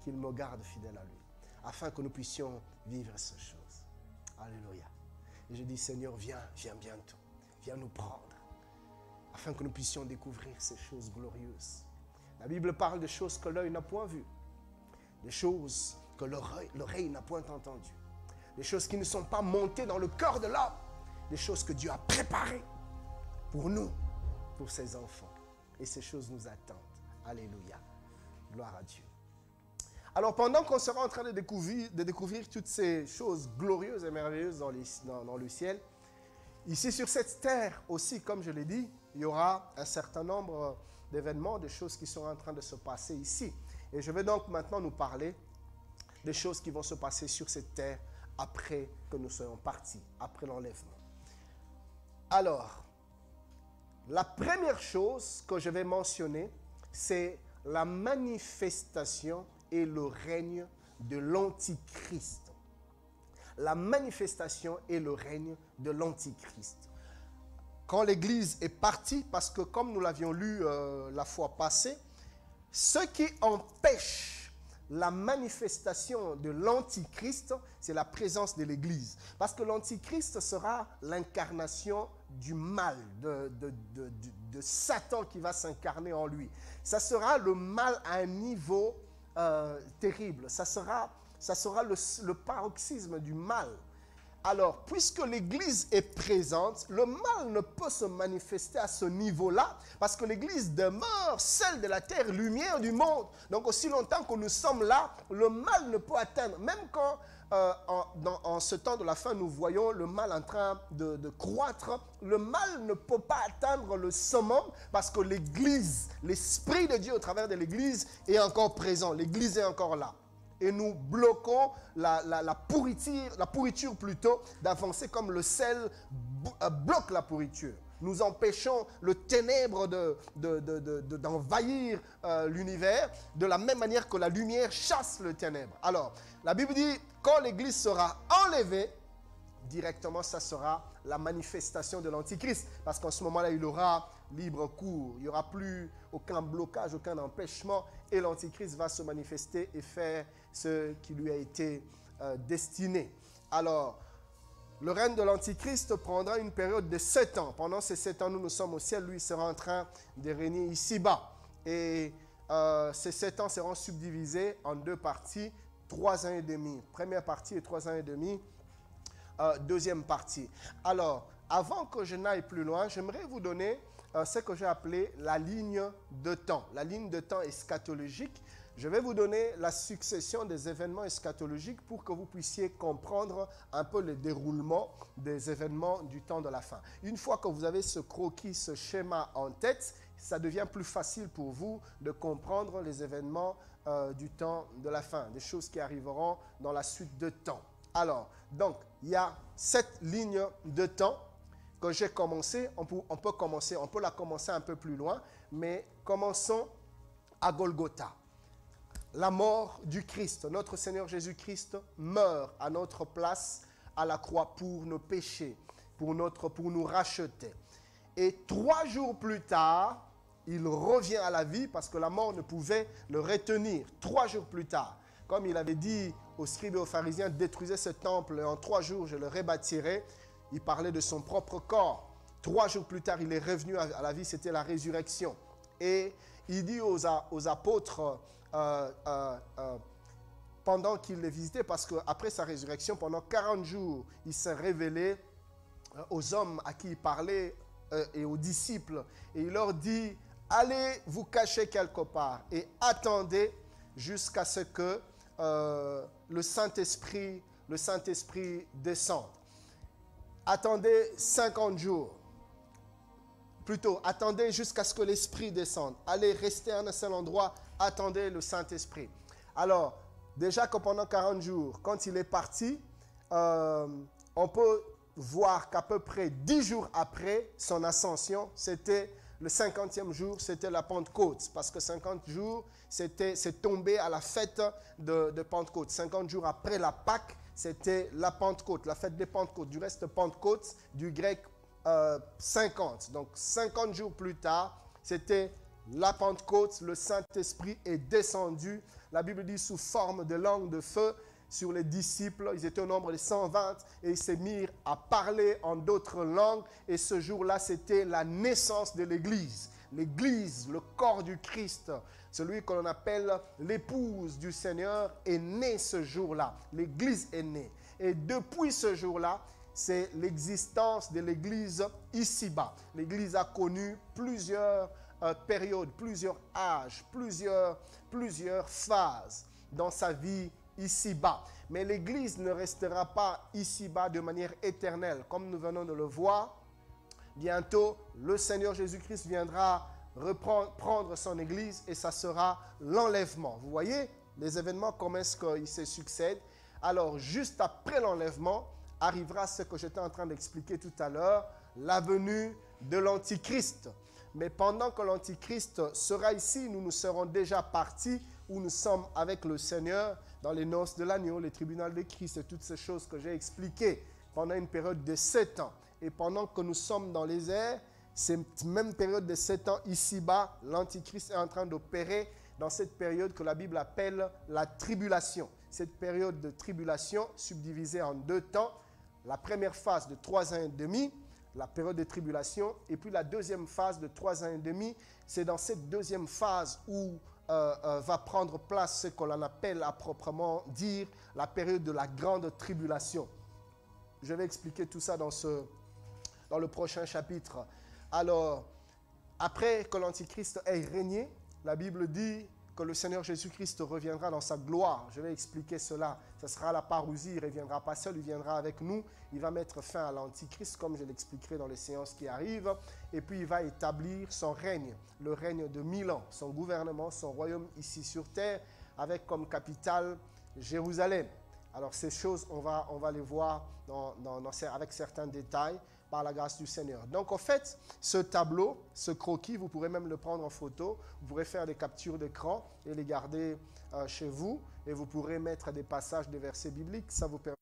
qu'il me garde fidèle à lui, afin que nous puissions vivre ces choses. Alléluia. Et je dis, Seigneur, viens bientôt, viens nous prendre, afin que nous puissions découvrir ces choses glorieuses. La Bible parle de choses que l'œil n'a point vues, des choses que l'oreille n'a point entendues, des choses qui ne sont pas montées dans le cœur de l'homme, des choses que Dieu a préparées pour nous, pour ses enfants. Et ces choses nous attendent. Alléluia. Gloire à Dieu. Alors, pendant qu'on sera en train de découvrir toutes ces choses glorieuses et merveilleuses dans le ciel, ici sur cette terre aussi, comme je l'ai dit, il y aura un certain nombre d'événements, de choses qui sont en train de se passer ici. Et je vais donc maintenant nous parler des choses qui vont se passer sur cette terre après que nous soyons partis, après l'enlèvement. Alors, la première chose que je vais mentionner, c'est la manifestation et le règne de l'Antichrist. La manifestation et le règne de l'Antichrist. Quand l'Église est partie, parce que comme nous l'avions lu la fois passée, ce qui empêche la manifestation de l'Antichrist, c'est la présence de l'Église. Parce que l'Antichrist sera l'incarnation du mal, de Satan qui va s'incarner en lui. Ça sera le mal à un niveau terrible. Ça sera le paroxysme du mal. Alors, puisque l'Église est présente, le mal ne peut se manifester à ce niveau-là, parce que l'Église demeure celle de la terre, lumière du monde. Donc, aussi longtemps que nous sommes là, le mal ne peut atteindre. Même quand, en ce temps de la fin, nous voyons le mal en train de croître, le mal ne peut pas atteindre le summum, parce que l'Église, l'Esprit de Dieu au travers de l'Église est encore présent. L'Église est encore là. Et nous bloquons la pourriture plutôt d'avancer comme le sel bloque la pourriture. Nous empêchons le ténèbre d'envahir l'univers de la même manière que la lumière chasse le ténèbre. Alors, la Bible dit, quand l'Église sera enlevée, directement, ça sera la manifestation de l'Antichrist. Parce qu'en ce moment-là, il aura libre cours. Il n'y aura plus aucun blocage, aucun empêchement. Et l'Antichrist va se manifester et faire ce qui lui a été destiné. Alors, le règne de l'Antichrist prendra une période de 7 ans. Pendant ces 7 ans, nous sommes au ciel. Lui sera en train de régner ici-bas. Et ces 7 ans seront subdivisés en 2 parties, 3 ans et demi. Première partie et 3 ans et demi. Deuxième partie. Alors, avant que je n'aille plus loin, j'aimerais vous donner ce que j'ai appelé la ligne de temps. La ligne de temps eschatologique. Je vais vous donner la succession des événements eschatologiques pour que vous puissiez comprendre un peu le déroulement des événements du temps de la fin. Une fois que vous avez ce croquis, ce schéma en tête, ça devient plus facile pour vous de comprendre les événements du temps de la fin, des choses qui arriveront dans la suite de temps. Alors, donc, il y a cette ligne de temps que j'ai commencé. On peut la commencer un peu plus loin, mais commençons à Golgotha. La mort du Christ. Notre Seigneur Jésus-Christ meurt à notre place à la croix pour nos péchés, pour nous racheter. Et 3 jours plus tard, il revient à la vie parce que la mort ne pouvait le retenir. 3 jours plus tard. comme il avait dit aux scribes et aux pharisiens, détruisez ce temple et en 3 jours je le rebâtirai. Il parlait de son propre corps. 3 jours plus tard, il est revenu à la vie, c'était la résurrection. Et il dit aux apôtres, pendant qu'il les visitait, parce qu'après sa résurrection, pendant 40 jours, il s'est révélé aux hommes à qui il parlait et aux disciples. Et il leur dit, allez vous cacher quelque part et attendez jusqu'à ce que le Saint-Esprit descende. Attendez 50 jours. Plutôt, attendez jusqu'à ce que l'Esprit descende. Allez rester à un seul endroit, attendez le Saint-Esprit. Alors, déjà que pendant 40 jours, quand il est parti, on peut voir qu'à peu près 10 jours après son ascension, c'était le 50e jour, c'était la Pentecôte. Parce que 50 jours, c'est tombé à la fête de Pentecôte. 50 jours après la Pâque, c'était la Pentecôte, la fête des Pentecôtes. Du reste, Pentecôte, du grec 50. Donc 50 jours plus tard, c'était la Pentecôte, le Saint-Esprit est descendu. La Bible dit sous forme de langue de feu sur les disciples. Ils étaient au nombre de 120 et ils se mirent à parler en d'autres langues. Et ce jour-là, c'était la naissance de l'Église. L'Église, le corps du Christ, celui que l'on appelle l'épouse du Seigneur, est né ce jour-là. L'Église est née. Et depuis ce jour-là, c'est l'existence de l'Église ici-bas. L'Église a connu plusieurs périodes, plusieurs âges, plusieurs phases dans sa vie ici-bas. Mais l'Église ne restera pas ici-bas de manière éternelle. Comme nous venons de le voir, bientôt, le Seigneur Jésus-Christ viendra prendre son Église et ça sera l'enlèvement. Vous voyez les événements, comment est-ce qu'ils se succèdent. Alors, juste après l'enlèvement, arrivera ce que j'étais en train d'expliquer tout à l'heure, la venue de l'Antichrist. Mais pendant que l'Antichrist sera ici, nous serons déjà partis où nous sommes avec le Seigneur dans les noces de l'agneau, les tribunaux de Christ et toutes ces choses que j'ai expliquées pendant une période de 7 ans. Et pendant que nous sommes dans les airs, cette même période de 7 ans ici-bas, l'Antichrist est en train d'opérer dans cette période que la Bible appelle la tribulation. Cette période de tribulation subdivisée en 2 temps. La première phase de 3 ans et demi, la période de tribulation, et puis la deuxième phase de 3 ans et demi, c'est dans cette deuxième phase où va prendre place ce qu'on appelle à proprement dire la période de la grande tribulation. Je vais expliquer tout ça dans le prochain chapitre. Alors, après que l'Antichrist ait régné, la Bible dit que le Seigneur Jésus-Christ reviendra dans sa gloire. Je vais expliquer cela. Ce sera la parousie. Il ne reviendra pas seul, il viendra avec nous. Il va mettre fin à l'Antichrist, comme je l'expliquerai dans les séances qui arrivent. Et puis, il va établir son règne, le règne de 1000 ans, son gouvernement, son royaume ici sur terre, avec comme capitale Jérusalem. Alors, ces choses, on va les voir avec certains détails par la grâce du Seigneur. Donc, en fait, ce tableau, ce croquis, vous pourrez même le prendre en photo. Vous pourrez faire des captures d'écran et les garder chez vous. Et vous pourrez mettre des passages de versets bibliques. Ça vous permet.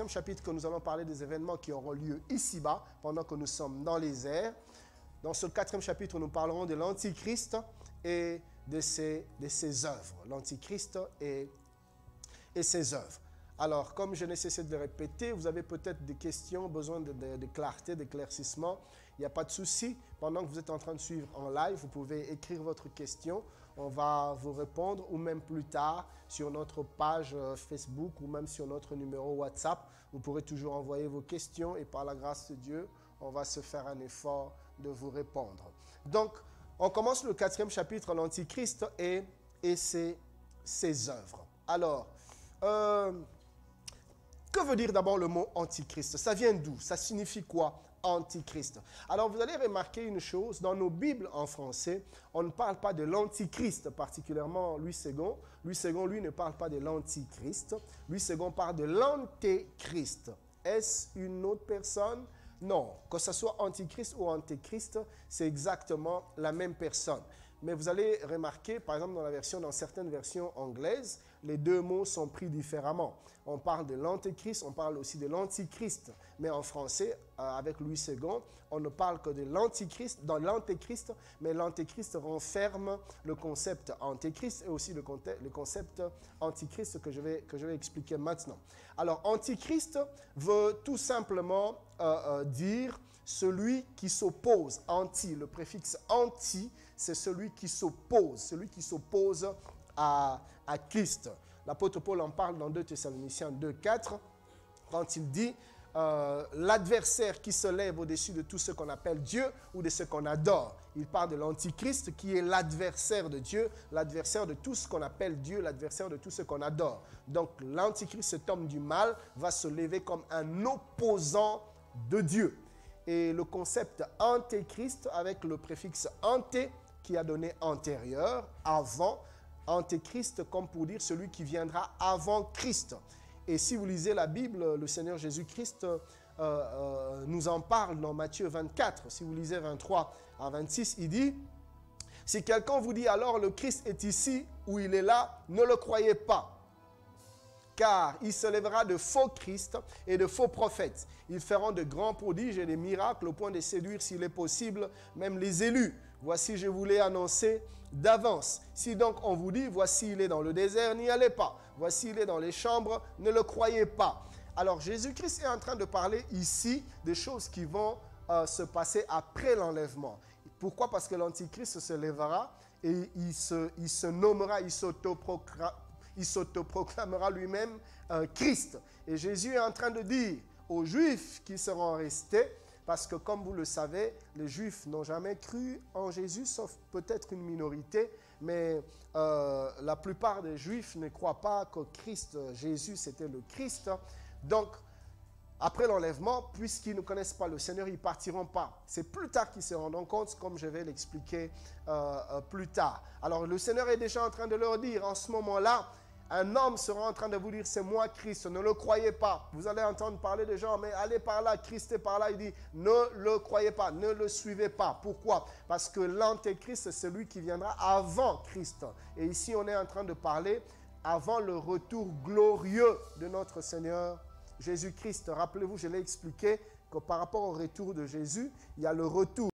Chapitre que nous allons parler des événements qui auront lieu ici-bas pendant que nous sommes dans les airs. Dans ce 4e chapitre, nous parlerons de l'Antichrist et de ses œuvres. L'Antichrist et ses œuvres. Alors, comme je n'ai cessé de le répéter, vous avez peut-être des questions, besoin de clarté, d'éclaircissement. Il n'y a pas de souci. Pendant que vous êtes en train de suivre en live, vous pouvez écrire votre question. On va vous répondre ou même plus tard sur notre page Facebook ou même sur notre numéro WhatsApp. Vous pourrez toujours envoyer vos questions et par la grâce de Dieu, on va se faire un effort de vous répondre. Donc, on commence le 4e chapitre, l'Antichrist et ses œuvres. Alors, que veut dire d'abord le mot Antichrist? Ça vient d'où? Ça signifie quoi? antichrist. Alors vous allez remarquer une chose, dans nos Bibles en français, on ne parle pas de l'antichrist, particulièrement Louis II. Louis II, lui, ne parle pas de l'antichrist. Louis II parle de l'antéchrist. Est-ce une autre personne? Non. Que ce soit antichrist ou antéchrist, c'est exactement la même personne. Mais vous allez remarquer, par exemple, dans certaines versions anglaises, les deux mots sont pris différemment. On parle de l'antéchrist, on parle aussi de l'antichrist. Mais en français, avec Louis II, on ne parle que de l'antichrist, dans l'antéchrist, mais l'antéchrist renferme le concept antéchrist et aussi le concept antichrist que je vais expliquer maintenant. Alors, antichrist veut tout simplement dire celui qui s'oppose, anti, le préfixe anti, c'est celui qui s'oppose à Christ. L'apôtre Paul en parle dans 2 Thessaloniciens 2,4, quand il dit l'adversaire qui se lève au-dessus de tout ce qu'on appelle Dieu ou de ce qu'on adore. Il parle de l'antichrist qui est l'adversaire de Dieu, l'adversaire de tout ce qu'on appelle Dieu, l'adversaire de tout ce qu'on adore. Donc l'antichrist, cet homme du mal, va se lever comme un opposant de Dieu. Et le concept antéchrist avec le préfixe anté qui a donné antérieur, avant, antéchrist comme pour dire celui qui viendra avant Christ. Et si vous lisez la Bible, le Seigneur Jésus-Christ nous en parle dans Matthieu 24. Si vous lisez 23 à 26, il dit « Si quelqu'un vous dit alors le Christ est ici ou il est là, ne le croyez pas. Car il se lèvera de faux Christ et de faux prophètes. Ils feront de grands prodiges et des miracles au point de séduire, s'il est possible, même les élus. Voici, je vous l'ai annoncé d'avance. Si donc on vous dit, voici, il est dans le désert, n'y allez pas. Voici, il est dans les chambres, ne le croyez pas. » Alors, Jésus-Christ est en train de parler ici des choses qui vont se passer après l'enlèvement. Pourquoi? Parce que l'Antichrist se lèvera et il se nommera, il s'autoproclamera lui-même Christ. Et Jésus est en train de dire aux Juifs qui seront restés, parce que comme vous le savez, les Juifs n'ont jamais cru en Jésus, sauf peut-être une minorité, mais la plupart des Juifs ne croient pas que Christ, Jésus, c'était le Christ. Donc, après l'enlèvement, puisqu'ils ne connaissent pas le Seigneur, ils ne partiront pas. C'est plus tard qu'ils se rendront compte, comme je vais l'expliquer plus tard. Alors, le Seigneur est déjà en train de leur dire, en ce moment-là, un homme sera en train de vous dire, c'est moi Christ, ne le croyez pas. Vous allez entendre parler de gens, mais allez par là, Christ est par là. Il dit, ne le croyez pas, ne le suivez pas. Pourquoi? Parce que l'antéchrist, c'est celui qui viendra avant Christ. Et ici, on est en train de parler avant le retour glorieux de notre Seigneur Jésus-Christ. Rappelez-vous, je l'ai expliqué, que par rapport au retour de Jésus, il y a le retour